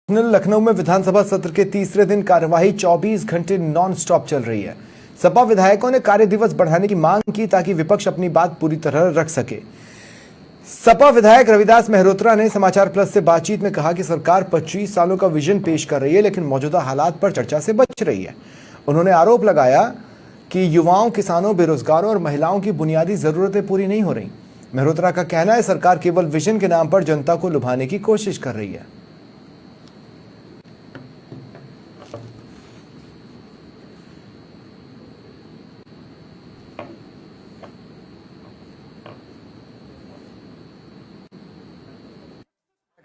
लखनऊ में विधानसभा सत्र के तीसरे दिन कार्यवाही 24 घंटे नॉन स्टॉप चल रही है। सपा विधायकों ने कार्य दिवस बढ़ाने की मांग की ताकि विपक्ष अपनी बात पूरी तरह रख सके। सपा विधायक रविदास मेहरोत्रा ने समाचार प्लस से बातचीत में कहा कि सरकार 25 सालों का विजन पेश कर रही है, लेकिन मौजूदा हालात पर चर्चा से बच रही है। उन्होंने आरोप लगाया कि युवाओं, किसानों, बेरोजगारों और महिलाओं की बुनियादी जरूरतें पूरी नहीं हो रही। मेहरोत्रा का कहना है सरकार केवल विजन के नाम पर जनता को लुभाने की कोशिश कर रही है।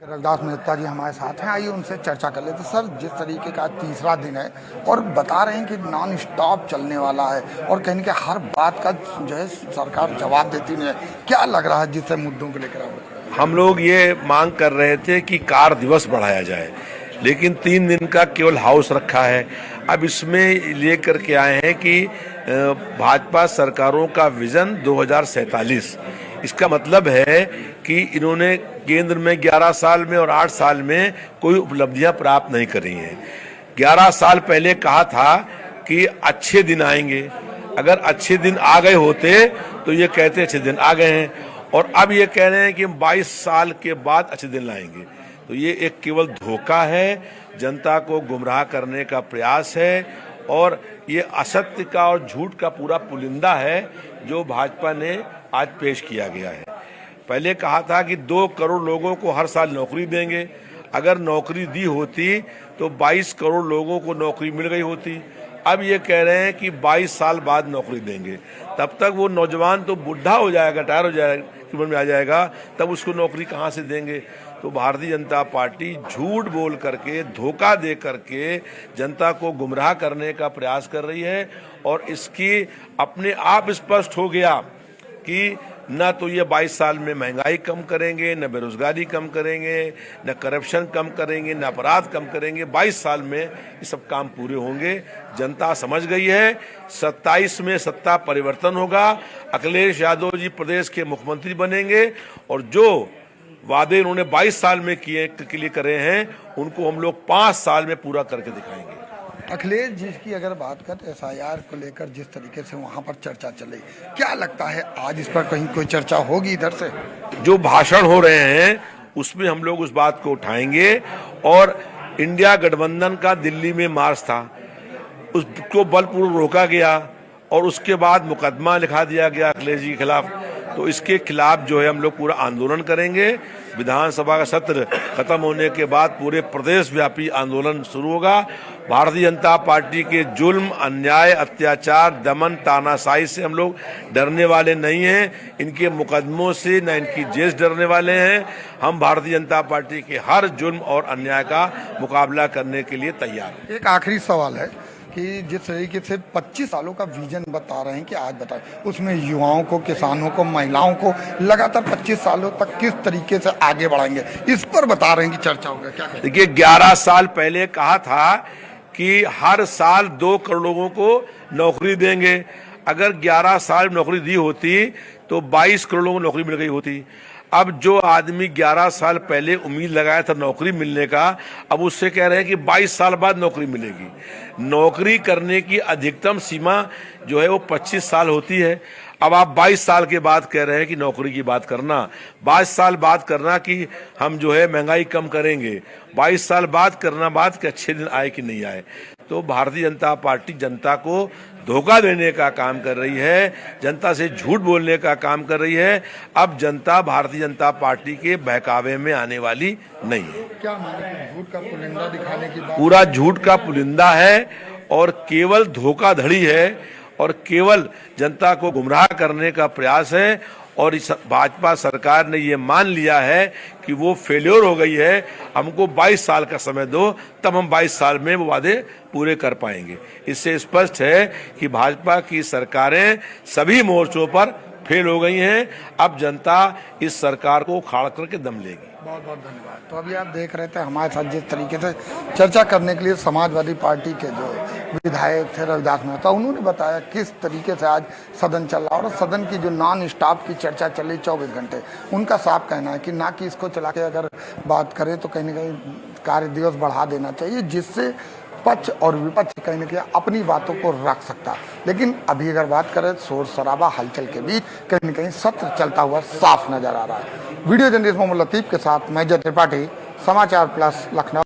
रविदास मेहता जी हमारे साथ हैं, आइए उनसे चर्चा कर लेते। सर, जिस तरीके का तीसरा दिन है और बता रहे हैं कि नॉन स्टॉप चलने वाला है और कहीं कि हर बात का जो है सरकार जवाब देती नहीं है, क्या लग रहा है जिससे मुद्दों को लेकर हम लोग ये मांग कर रहे थे कि कार्य दिवस बढ़ाया जाए, लेकिन 3 दिन का केवल हाउस रखा है। अब इसमें लेकर के आए हैं कि भाजपा सरकारों का विजन 2047, इसका मतलब है कि इन्होंने केंद्र में 11 साल में और 8 साल में कोई उपलब्धियां प्राप्त नहीं करी हैं। 11 साल पहले कहा था कि अच्छे दिन आएंगे, अगर अच्छे दिन आ गए होते तो ये कहते अच्छे दिन आ गए हैं, और अब ये कह रहे हैं कि हम 22 साल के बाद अच्छे दिन लाएंगे। तो ये एक केवल धोखा है, जनता को गुमराह करने का प्रयास है, और ये असत्य का और झूठ का पूरा पुलिंदा है जो भाजपा ने आज पेश किया गया है। पहले कहा था कि 2 करोड़ लोगों को हर साल नौकरी देंगे, अगर नौकरी दी होती तो 22 करोड़ लोगों को नौकरी मिल गई होती। अब ये कह रहे हैं कि 22 साल बाद नौकरी देंगे, तब तक वो नौजवान तो बुढ़ा हो जाएगा, टायर हो जाएगा, उम्र में आ जाएगा, तब उसको नौकरी कहाँ से देंगे। तो भारतीय जनता पार्टी झूठ बोल करके, धोखा दे करके जनता को गुमराह करने का प्रयास कर रही है, और इसकी अपने आप स्पष्ट हो गया कि न तो ये 22 साल में महंगाई कम करेंगे, न बेरोजगारी कम करेंगे, न करप्शन कम करेंगे, न अपराध कम करेंगे। 22 साल में ये सब काम पूरे होंगे। जनता समझ गई है, 27 में सत्ता परिवर्तन होगा, अखिलेश यादव जी प्रदेश के मुख्यमंत्री बनेंगे, और जो वादे उन्होंने 22 साल में किए के लिए करे हैं, उनको हम लोग 5 साल में पूरा करके दिखाएंगे। अखिलेश जी की अगर बात करें एसआईआर को लेकर जिस तरीके से वहां पर चर्चा चली, क्या लगता है आज इस पर कहीं कोई चर्चा होगी इधर से? जो भाषण हो रहे हैं उसमें हम लोग उस बात को उठाएंगे, और इंडिया गठबंधन का दिल्ली में मार्च था, उसको बलपूर्वक रोका गया और उसके बाद मुकदमा लिखा दिया गया अखिलेश जी के खिलाफ। तो इसके खिलाफ जो है हम लोग पूरा आंदोलन करेंगे। विधानसभा का सत्र खत्म होने के बाद पूरे प्रदेश व्यापी आंदोलन शुरू होगा। भारतीय जनता पार्टी के जुल्म, अन्याय, अत्याचार, दमन, तानाशाही से हम लोग डरने वाले नहीं हैं, इनके मुकदमों से न इनकी जेल डरने वाले हैं। हम भारतीय जनता पार्टी के हर जुल्म और अन्याय का मुकाबला करने के लिए तैयार हैं। एक आखिरी सवाल है कि जिस तरीके से 25 सालों का विजन बता रहे हैं कि आज बताएं, उसमें युवाओं को, किसानों को, महिलाओं को लगातार 25 सालों तक किस तरीके से आगे बढ़ाएंगे, इस पर बता रहे हैं कि चर्चा होगा। क्या देखिए, 11 साल पहले कहा था कि हर साल 2 करोड़ लोगों को नौकरी देंगे, अगर 11 साल नौकरी दी होती तो 22 करोड़ लोगों को नौकरी मिल गई होती। अब जो आदमी 11 साल पहले उम्मीद लगाया था नौकरी मिलने का, अब उससे कह रहे हैं कि 22 साल बाद नौकरी मिलेगी। नौकरी करने की अधिकतम सीमा जो है वो 25 साल होती है। अब आप 22 साल के बाद कह रहे हैं कि नौकरी की बात करना, 22 साल बाद करना कि हम जो है महंगाई कम करेंगे, 22 साल बाद करना बात कि अच्छे दिन आए कि नहीं आए। तो भारतीय जनता पार्टी जनता को धोखा देने का काम कर रही है, जनता से झूठ बोलने का काम कर रही है। अब जनता भारतीय जनता पार्टी के बहकावे में आने वाली नहीं है। क्या माने झूठ का पुलिंदा दिखाने की बात? पूरा झूठ का पुलिंदा है और केवल धोखाधड़ी है और केवल जनता को गुमराह करने का प्रयास है। और इस भाजपा सरकार ने ये मान लिया है कि वो फेल्योर हो गई है, हमको 22 साल का समय दो, तब हम 22 साल में वो वादे पूरे कर पाएंगे। इससे स्पष्ट है कि भाजपा की सरकारें सभी मोर्चों पर फेल हो गई हैं। अब जनता इस सरकार को उखाड़ करके दम लेगी। बहुत बहुत धन्यवाद। तो अभी आप देख रहे थे हमारे साथ जिस तरीके से चर्चा करने के लिए समाजवादी पार्टी के जो विधायक थे रविदास मेहता, उन्होंने बताया किस तरीके से आज सदन चल रहा और सदन की जो नॉन स्टॉप की चर्चा चली 24 घंटे। उनका साफ कहना है कि ना कि इसको चला के अगर बात करें तो कहीं ना कहीं कार्य दिवस बढ़ा देना चाहिए, जिससे पक्ष और विपक्ष कहीं न कहीं अपनी बातों को रख सकता। लेकिन अभी अगर बात करें शोर शराबा हलचल के बीच कहीं न कहीं सत्र चलता हुआ साफ नजर आ रहा है। वीडियो जर्नलिस्ट मोहम्मद लतीफ के साथ मैं जय त्रिपाठी, समाचार प्लस लखनऊ।